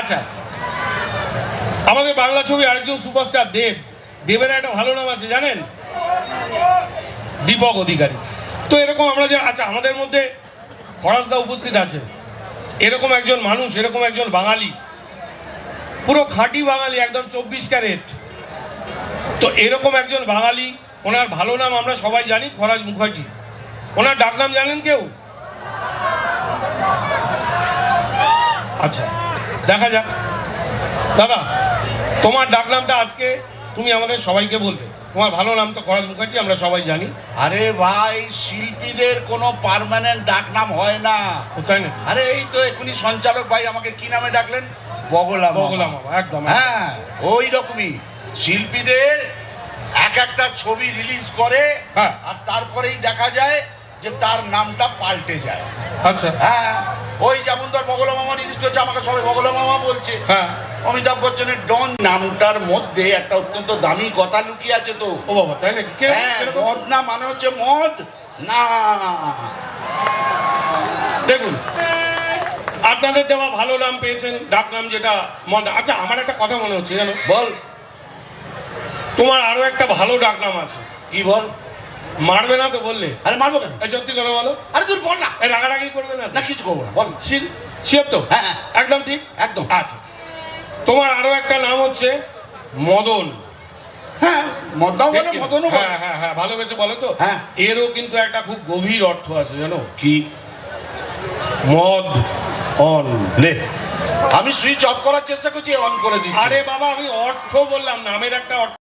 আচ্ছা, আমাদের বাংলা ছবি আরেকজন সুপারস্টার দেবের একটা ভালো নাম আছে জানেন, দীপক অধিকারী। তো এরকম আমরা যে আচ্ছা আমাদের মধ্যে ফরাসদা উপস্থিত আছে, এরকম একজন মানুষ, এরকম একজন বাঙালি, পুরো খাঁটি বাঙালি, একদম 24 ক্যারেট। তো এরকম একজন বাঙালি, ওনার ভালো নাম আমরা সবাই জানি, খরাজ মুখার্জি। ওনার ডাকনাম জানেন কেউ? আচ্ছা দেখা যাক। দাদা, তোমার ডাকনামটা আজকে তুমি আমাদের সবাইকে বলবে। তোমার ভালো নাম তো খরাজ মুখার্জি, আমরা সবাই জানি। আরে ভাই, শিল্পীদের কোনো পার্মানেন্ট ডাক নাম হয় না। তাই না? আরে এই তো এখনই সঞ্চালক ভাই আমাকে কি নামে ডাকলেন? বগলা বগলা মামা। মামা, একদম। হ্যাঁ, ওই রকমই শিল্পীদের এক একটা ছবি রিলিজ করে, হ্যাঁ, আর তারপরেই দেখা যায় যে তার নামটা পাল্টে যায়। আচ্ছা, হ্যাঁ, ওই যেমন তোর বগলা মামা রিলিজ করছে, আমাকে সবাই বগলা মামা বলছে। হ্যাঁ, অমিতাভ বচ্চনের ডন নামটার মধ্যে একটা অত্যন্ত দামি কথা লুকিয়ে আছে তো। ও বাবা, তাই নাকি? হ্যাঁ, মদ না মানে হচ্ছে মদ না। দেখুন, আপনাদের দেওয়া ভালো নাম পেয়েছেন, ডাক নাম যেটা মদ। আচ্ছা, আমার একটা কথা মনে হচ্ছে জানো, বল, তোমার আরো একটা ভালো ডাক নাম আছে। কি বল? মারবে না তো বললে? আরে মারবো কেন? এই সত্যি কথা বলো। আরে তুই বল না। এই রাগারাগি করবে না তো? না, কিছু করবো না, বল। শিওর তো? হ্যাঁ, হ্যাঁ, একদম ঠিক। একদম। আচ্ছা, তোমার আরো একটা নাম হচ্ছে মদন। হ্যাঁ, মদনাও বলে, মদনও বলে। হ্যাঁ হ্যাঁ হ্যাঁ, ভালোবেসে বলো তো। হ্যাঁ। এরও কিন্তু একটা খুব গভীর অর্থ আছে জানো। কি? মদ অন। লে, আমি সুইচ অফ করার চেষ্টা করছি, অন করে দিচ্ছি। আরে বাবা, আমি অর্থ বললাম, নামের একটা অর্থ